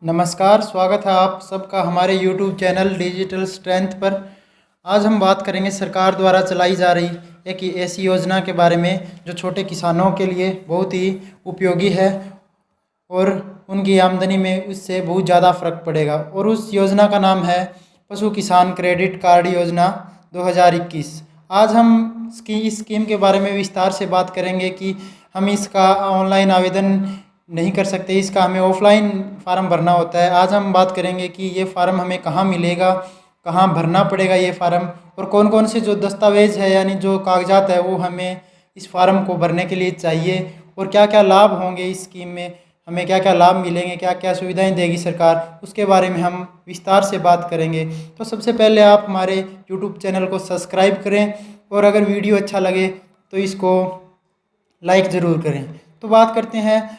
नमस्कार, स्वागत है आप सबका हमारे YouTube चैनल डिजिटल स्ट्रेंथ पर। आज हम बात करेंगे सरकार द्वारा चलाई जा रही एक ऐसी योजना के बारे में जो छोटे किसानों के लिए बहुत ही उपयोगी है और उनकी आमदनी में उससे बहुत ज़्यादा फ़र्क पड़ेगा। और उस योजना का नाम है पशु किसान क्रेडिट कार्ड योजना 2021। आज हम इस स्कीम के बारे में विस्तार से बात करेंगे कि हम इसका ऑनलाइन आवेदन नहीं कर सकते, इसका हमें ऑफलाइन फार्म भरना होता है। आज हम बात करेंगे कि ये फार्म हमें कहाँ मिलेगा, कहाँ भरना पड़ेगा ये फार्म, और कौन कौन से जो दस्तावेज है यानी जो कागजात है वो हमें इस फार्म को भरने के लिए चाहिए, और क्या क्या लाभ होंगे इस स्कीम में, हमें क्या क्या लाभ मिलेंगे, क्या क्या सुविधाएं देगी सरकार, उसके बारे में हम विस्तार से बात करेंगे। तो सबसे पहले आप हमारे यूट्यूब चैनल को सब्सक्राइब करें और अगर वीडियो अच्छा लगे तो इसको लाइक ज़रूर करें। तो बात करते हैं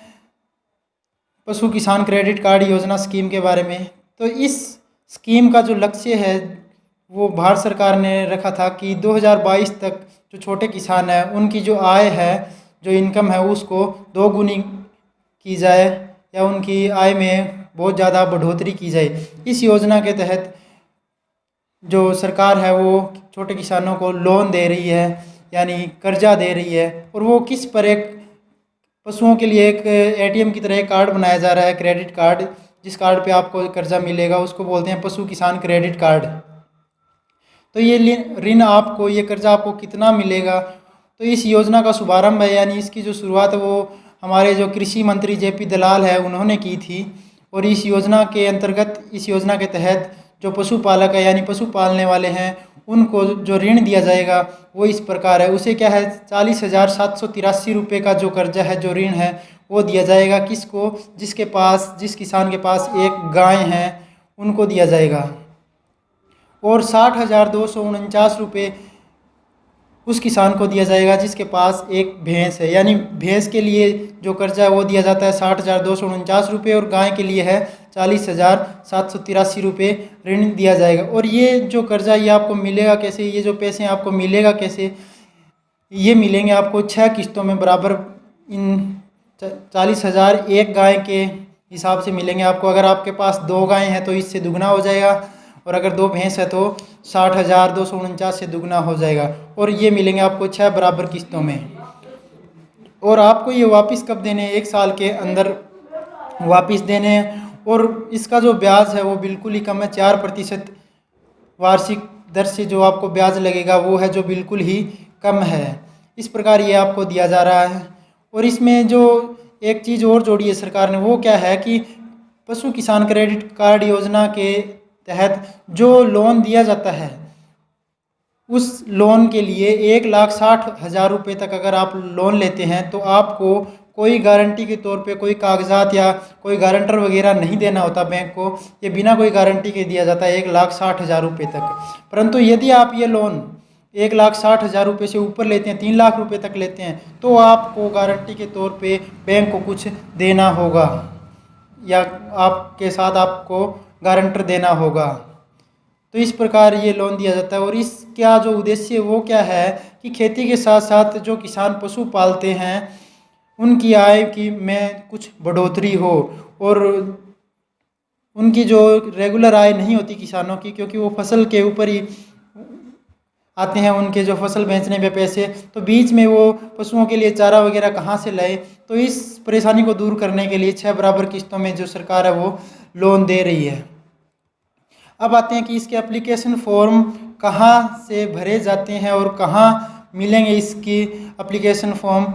पशु किसान क्रेडिट कार्ड योजना स्कीम के बारे में। तो इस स्कीम का जो लक्ष्य है वो भारत सरकार ने रखा था कि 2022 तक जो छोटे किसान हैं उनकी जो आय है, जो इनकम है, उसको दोगुनी की जाए या उनकी आय में बहुत ज़्यादा बढ़ोतरी की जाए। इस योजना के तहत जो सरकार है वो छोटे किसानों को लोन दे रही है यानी कर्जा दे रही है, और वो किस पर एक पशुओं के लिए एक एटीएम की तरह एक कार्ड बनाया जा रहा है, क्रेडिट कार्ड। जिस कार्ड पे आपको कर्जा मिलेगा उसको बोलते हैं पशु किसान क्रेडिट कार्ड। तो ये ऋण आपको, ये कर्जा आपको कितना मिलेगा, तो इस योजना का शुभारंभ है यानी इसकी जो शुरुआत है वो हमारे जो कृषि मंत्री जेपी दलाल है उन्होंने की थी। और इस योजना के अंतर्गत, इस योजना के तहत जो पशुपालक है यानी पशु पालने वाले हैं उनको जो ऋण दिया जाएगा वो इस प्रकार है। उसे क्या है, 40,783 रुपये का जो कर्जा है, जो ऋण है, वो दिया जाएगा किसको, जिसके पास, जिस किसान के पास एक गाय है उनको दिया जाएगा। और 60,249 उस किसान को दिया जाएगा जिसके पास एक भैंस है, यानी भैंस के लिए जो कर्जा है वो दिया जाता है 60,249 रुपये, और गाय के लिए है 40,783 रुपये ऋण दिया जाएगा। और ये जो कर्जा ये आपको मिलेगा कैसे, ये जो पैसे आपको मिलेगा कैसे, ये मिलेंगे आपको 6 किस्तों में बराबर। इन 40,000 एक गाय के हिसाब से मिलेंगे आपको। अगर आपके पास 2 गायें हैं तो इससे दुगना हो जाएगा, और अगर 2 भैंस है तो 60,249 से दुगना हो जाएगा। और ये मिलेंगे आपको 6 बराबर किस्तों में। और आपको ये वापस कब देने हैं, 1 साल के अंदर वापस देने हैं। और इसका जो ब्याज है वो बिल्कुल ही कम है, 4% वार्षिक दर से जो आपको ब्याज लगेगा वो है जो बिल्कुल ही कम है। इस प्रकार ये आपको दिया जा रहा है। और इसमें जो एक चीज़ और जोड़ी है सरकार ने, वो क्या है कि पशु किसान क्रेडिट कार्ड योजना के तहत जो लोन दिया जाता है उस लोन के लिए 1,60,000 रुपये तक अगर आप लोन लेते हैं तो आपको कोई गारंटी के तौर पे कोई कागजात या कोई गारंटर वगैरह नहीं देना होता बैंक को। ये बिना कोई गारंटी के दिया जाता है 1,60,000 रुपये तक। परंतु यदि आप ये लोन 1,60,000 रुपये से ऊपर लेते हैं, 3 लाख रुपये तक लेते हैं, तो आपको गारंटी के तौर पे बैंक को कुछ देना होगा या आपके साथ आपको गारंटर देना होगा। तो इस प्रकार ये लोन दिया जाता है। और इसका जो उद्देश्य वो क्या है कि खेती के साथ साथ जो किसान पशु पालते हैं उनकी आय की में कुछ बढ़ोतरी हो, और उनकी जो रेगुलर आय नहीं होती किसानों की, क्योंकि वो फसल के ऊपर ही आते हैं उनके जो फसल बेचने पे पैसे, तो बीच में वो पशुओं के लिए चारा वगैरह कहाँ से लाए। तो इस परेशानी को दूर करने के लिए 6 बराबर किस्तों में जो सरकार है वो लोन दे रही है। अब आते हैं कि इसके एप्लीकेशन फॉर्म कहाँ से भरे जाते हैं और कहाँ मिलेंगे इसकी एप्लीकेशन फॉर्म।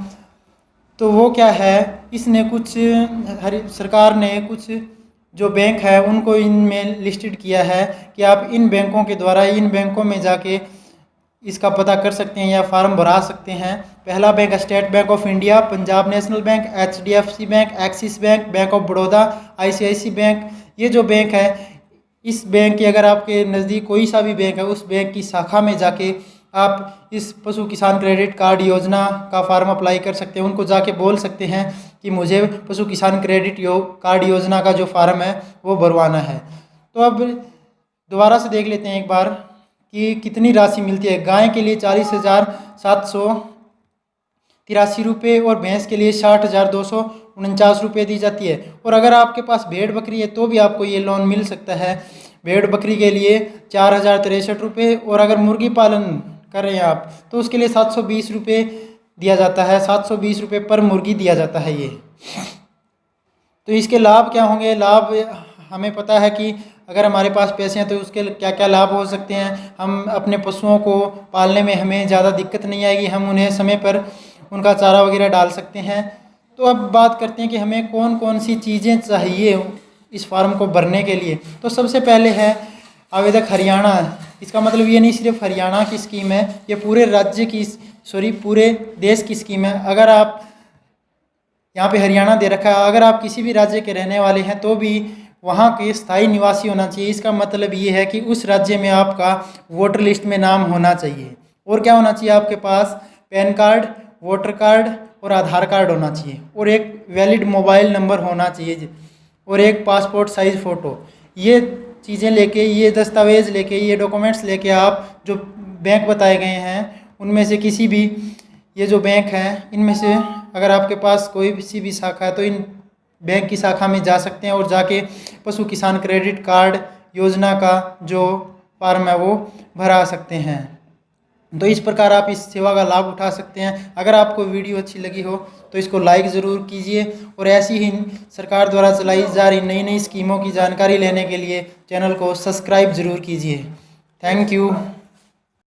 तो वो क्या है, इसने कुछ सरकार ने कुछ जो बैंक है उनको इनमें लिस्टेड किया है कि आप इन बैंकों के द्वारा, इन बैंकों में जाके इसका पता कर सकते हैं या फार्म भरा सकते हैं। पहला bank state bank of India, Punjab national bank, HDFC bank, axis bank, bank of Baroda, ICICI bank. ये जो बैंक है, इस बैंक की अगर आपके नज़दीक कोई सा भी बैंक है उस बैंक की शाखा में जाके आप इस पशु किसान क्रेडिट कार्ड योजना का फार्म अप्लाई कर सकते हैं। उनको जाके बोल सकते हैं कि मुझे पशु किसान क्रेडिट कार्ड योजना का जो फार्म है वो भरवाना है। तो अब दोबारा से देख लेते हैं एक बार कि कितनी राशि मिलती है। गाय के लिए 40,783 रुपये और भैंस के लिए 60,249 ₹49 दी जाती है। और अगर आपके पास भेड़ बकरी है तो भी आपको ये लोन मिल सकता है। भेड़ बकरी के लिए ₹4063 और अगर मुर्गी पालन कर रहे हैं आप तो उसके लिए ₹720 दिया जाता है। ₹720 पर मुर्गी दिया जाता है ये। तो इसके लाभ क्या होंगे? लाभ हमें पता है कि अगर हमारे पास पैसे हैं तो उसके क्या क्या लाभ हो सकते हैं। हम अपने पशुओं को पालने में हमें ज़्यादा दिक्कत नहीं आएगी, हम उन्हें समय पर उनका चारा वगैरह डाल सकते हैं। तो अब बात करते हैं कि हमें कौन कौन सी चीज़ें चाहिए इस फार्म को भरने के लिए। तो सबसे पहले है आवेदक हरियाणा। इसका मतलब ये नहीं सिर्फ हरियाणा की स्कीम है, ये पूरे राज्य की पूरे देश की स्कीम है। अगर आप यहाँ पे हरियाणा दे रखा है, अगर आप किसी भी राज्य के रहने वाले हैं तो भी वहाँ के स्थायी निवासी होना चाहिए। इसका मतलब ये है कि उस राज्य में आपका वोटर लिस्ट में नाम होना चाहिए। और क्या होना चाहिए आपके पास? पैन कार्ड, वोटर कार्ड और आधार कार्ड होना चाहिए और एक वैलिड मोबाइल नंबर होना चाहिए और एक पासपोर्ट साइज़ फ़ोटो। ये चीज़ें लेके, ये दस्तावेज़ लेके, ये डॉक्यूमेंट्स लेके आप जो बैंक बताए गए हैं उनमें से किसी भी, ये जो बैंक हैं इनमें से अगर आपके पास कोई सी भी शाखा है तो इन बैंक की शाखा में जा सकते हैं और जाके पशु किसान क्रेडिट कार्ड योजना का जो फॉर्म है वो भरा सकते हैं। तो इस प्रकार आप इस सेवा का लाभ उठा सकते हैं। अगर आपको वीडियो अच्छी लगी हो तो इसको लाइक ज़रूर कीजिए और ऐसी ही सरकार द्वारा चलाई जा रही नई नई स्कीमों की जानकारी लेने के लिए चैनल को सब्सक्राइब ज़रूर कीजिए। Thank you.